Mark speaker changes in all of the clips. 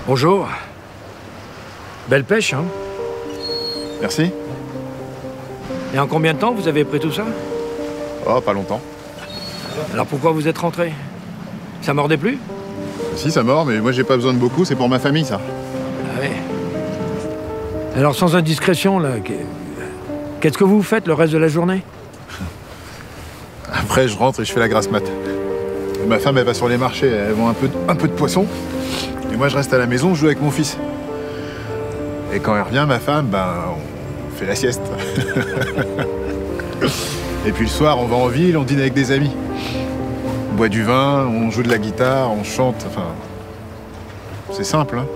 Speaker 1: Bonjour. Belle pêche, hein?
Speaker 2: Merci.
Speaker 1: Et en combien de temps vous avez pris tout ça?
Speaker 2: Oh, pas longtemps.
Speaker 1: Alors pourquoi vous êtes rentré? Ça mordait plus?
Speaker 2: Si, ça mord, mais moi j'ai pas besoin de beaucoup, c'est pour ma famille, ça.
Speaker 1: Ah oui. Alors sans indiscrétion, là, qu'est-ce que vous faites le reste de la journée?
Speaker 2: Après, je rentre et je fais la grasse mat. Ma femme, elle va sur les marchés, elle vend un peu de poisson. Et moi, je reste à la maison, je joue avec mon fils. Et quand elle revient, ma femme, on fait la sieste. Et puis le soir, on va en ville, on dîne avec des amis. On boit du vin, on joue de la guitare, on chante, enfin... C'est simple, hein.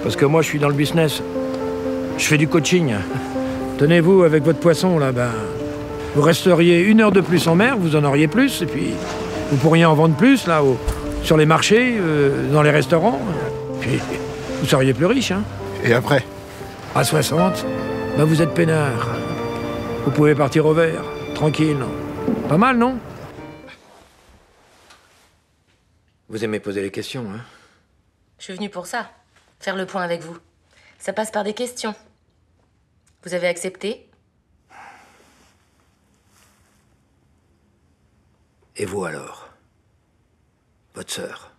Speaker 1: Parce que moi, je suis dans le business. Je fais du coaching. Tenez-vous, avec votre poisson, là, vous resteriez 1 heure de plus en mer, vous en auriez plus, et puis vous pourriez en vendre plus, là, sur les marchés, dans les restaurants. Puis vous seriez plus riche, hein.
Speaker 2: Et après?
Speaker 1: À 60, vous êtes peinard. Vous pouvez partir au vert, tranquille. Pas mal, non? Vous aimez poser les questions, hein?
Speaker 3: Je suis venue pour ça, faire le point avec vous. Ça passe par des questions. Vous avez accepté?
Speaker 1: Et vous alors? Votre sœur?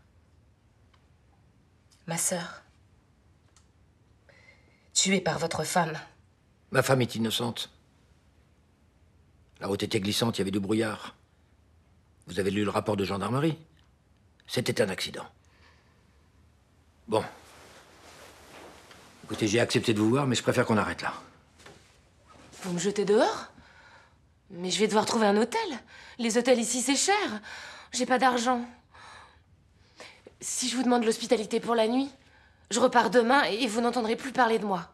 Speaker 3: Ma sœur. Tuée par votre femme.
Speaker 1: Ma femme est innocente. La route était glissante, il y avait du brouillard. Vous avez lu le rapport de gendarmerie? C'était un accident. Bon. Écoutez, j'ai accepté de vous voir, mais je préfère qu'on arrête là.
Speaker 3: Vous me jetez dehors? Mais je vais devoir trouver un hôtel. Les hôtels ici, c'est cher. J'ai pas d'argent. Si je vous demande l'hospitalité pour la nuit, je repars demain et vous n'entendrez plus parler de moi.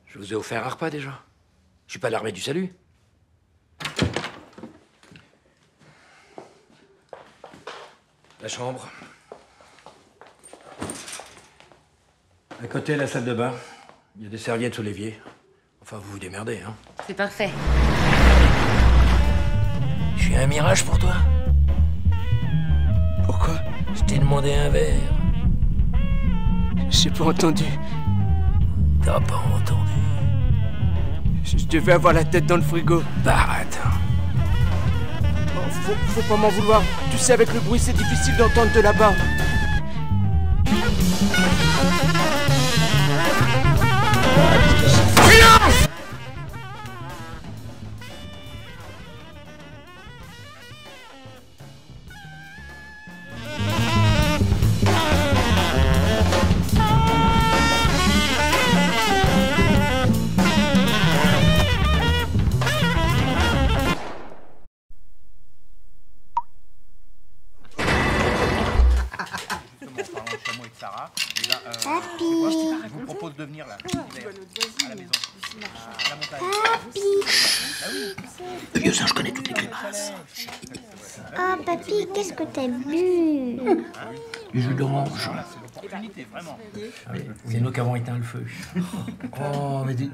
Speaker 1: Je vous ai offert un repas déjà. Je suis pas l'armée du salut. La chambre. À côté, la salle de bain. Il y a des serviettes sous l'évier. Enfin, vous vous démerdez, hein.
Speaker 3: C'est parfait.
Speaker 1: Je suis un mirage pour toi.
Speaker 4: Pourquoi?
Speaker 1: Je t'ai demandé un verre.
Speaker 4: J'ai pas entendu.
Speaker 1: T'as pas entendu.
Speaker 4: Je devais avoir la tête dans le frigo.
Speaker 1: Arrête.
Speaker 4: Oh, faut pas m'en vouloir. Tu sais, avec le bruit, c'est difficile d'entendre de là-bas.
Speaker 1: Silence!
Speaker 5: Papy.
Speaker 6: Je vous propose de venir là. À la maison. À la montagne.
Speaker 1: Le vieux singe connaît toutes les grimaces.
Speaker 5: Oh, papy, qu'est-ce que t'as bu?
Speaker 1: Du jus d'orange. C'est nous qui avons éteint le feu.
Speaker 6: Oh, mais dis...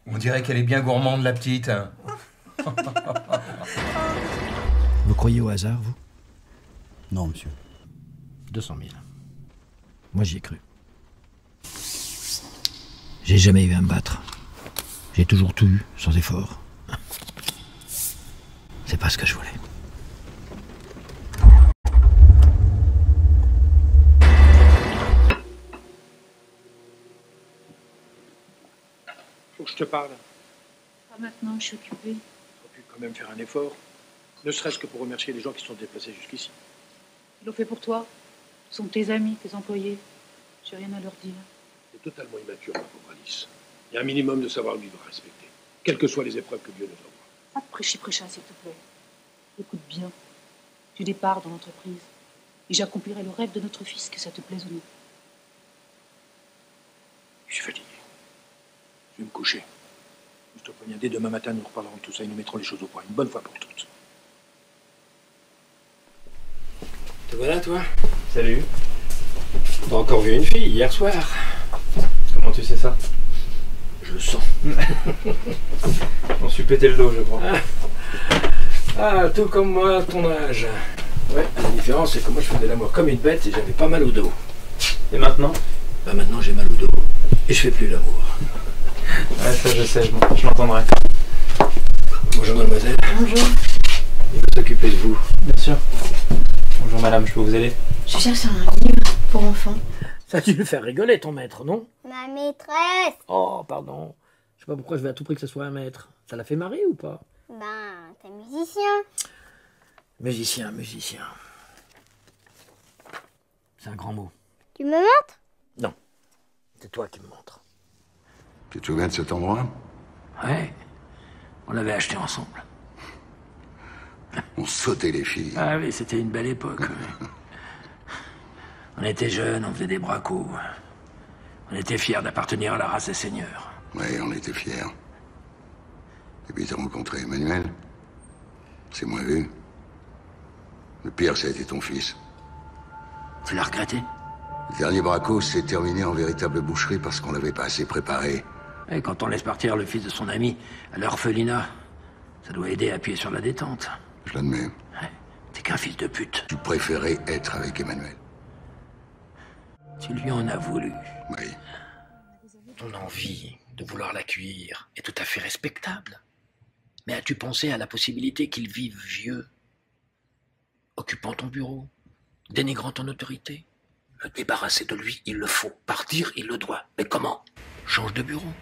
Speaker 6: On dirait qu'elle est bien gourmande, la petite.
Speaker 1: Vous croyez au hasard, vous?
Speaker 7: Non, monsieur.
Speaker 1: 200 000. Moi, j'y ai cru. J'ai jamais eu à me battre. J'ai toujours tout eu, sans effort. C'est pas ce que je voulais.
Speaker 8: Faut que je te parle.
Speaker 9: Pas maintenant, je suis occupée.
Speaker 8: Tu aurais pu quand même faire un effort. Ne serait-ce que pour remercier les gens qui sont déplacés jusqu'ici.
Speaker 9: Ils l'ont fait pour toi. Ce sont tes amis, tes employés. J'ai rien à leur dire.
Speaker 8: C'est totalement immature, ma pauvre Alice. Il y a un minimum de savoir-vivre à respecter. Quelles que soient les épreuves que Dieu nous envoie.
Speaker 9: Pas de prêcher, s'il te plaît. Écoute bien. Tu départs dans l'entreprise. Et j'accomplirai le rêve de notre fils, que ça te plaise ou non.
Speaker 8: Je suis fatigué. Je vais me coucher. Je te préviens, dès demain matin, nous reparlerons de tout ça et nous mettrons les choses au point, une bonne fois pour toutes.
Speaker 1: Te voilà, toi?
Speaker 10: Salut.
Speaker 1: T'as encore vu une fille hier soir?
Speaker 10: Comment tu sais ça?
Speaker 8: Je sens.
Speaker 10: On s'est pété le dos, je crois.
Speaker 8: Ah, tout comme moi, à ton âge. Ouais, la différence, c'est que moi, je faisais l'amour comme une bête et j'avais pas mal au dos.
Speaker 10: Et maintenant?
Speaker 8: Bah maintenant, j'ai mal au dos et je fais plus l'amour.
Speaker 10: Ouais, ça je sais, je l'entendrai.
Speaker 8: Bonjour, mademoiselle.
Speaker 3: Bonjour.
Speaker 8: Il va s'occuper de vous.
Speaker 10: Bien sûr. Bonjour madame, je peux vous aider?
Speaker 3: Je cherche un livre pour enfants.
Speaker 1: Ça a dû le faire rigoler, ton maître, non?
Speaker 5: Ma maîtresse.
Speaker 1: Oh, pardon. Je sais pas pourquoi je vais à tout prix que ce soit un maître. Ça l'a fait marrer ou pas?
Speaker 5: Ben, t'es musicien.
Speaker 1: Musicien. C'est un grand mot.
Speaker 5: Tu me montres?
Speaker 1: Non. C'est toi qui me montres.
Speaker 11: Tu te souviens de cet endroit?
Speaker 8: Ouais. On l'avait acheté ensemble.
Speaker 11: On sautait les filles.
Speaker 8: Ah oui, c'était une belle époque. Ouais. On était jeunes, on faisait des bracos. On était fiers d'appartenir à la race des seigneurs.
Speaker 11: Oui, on était fiers. Et puis t'as rencontré Emmanuel. C'est moins vu. Le pire, ça a été ton fils.
Speaker 8: Tu l'as regretté?
Speaker 11: Le dernier braco s'est terminé en véritable boucherie parce qu'on l'avait pas assez préparé.
Speaker 8: Et quand on laisse partir le fils de son ami à l'orphelinat, ça doit aider à appuyer sur la détente.
Speaker 11: Je l'admets.
Speaker 8: Ouais, t'es qu'un fils de pute.
Speaker 11: Tu préférais être avec Emmanuel.
Speaker 8: Tu lui en as voulu.
Speaker 11: Oui.
Speaker 1: Ton envie de vouloir l'accueillir est tout à fait respectable. Mais as-tu pensé à la possibilité qu'il vive vieux, occupant ton bureau, dénigrant ton autorité? Me débarrasser de lui, il le faut. Partir, il le doit. Mais comment? Change de bureau,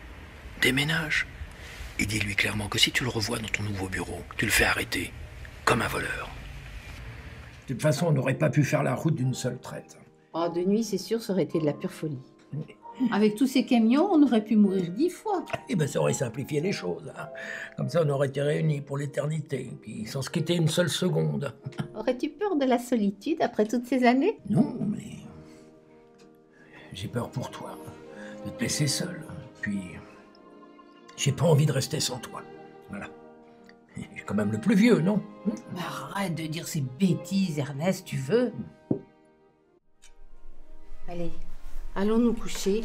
Speaker 1: déménage. Et dis-lui clairement que si tu le revois dans ton nouveau bureau, tu le fais arrêter, comme un voleur. De toute façon, on n'aurait pas pu faire la route d'une seule traite.
Speaker 12: Oh, de nuit, c'est sûr, ça aurait été de la pure folie. Avec tous ces camions, on aurait pu mourir 10 fois.
Speaker 1: Eh ben, ça aurait simplifié les choses. Hein. Comme ça, on aurait été réunis pour l'éternité, puis sans se quitter une seule seconde.
Speaker 12: Aurais-tu peur de la solitude après toutes ces années?
Speaker 1: Non, mais j'ai peur pour toi, de te laisser seul. Puis, j'ai pas envie de rester sans toi. Voilà. Je suis quand même le plus vieux, non?
Speaker 12: Mais arrête de dire ces bêtises, Ernest, tu veux? Allez, allons nous coucher.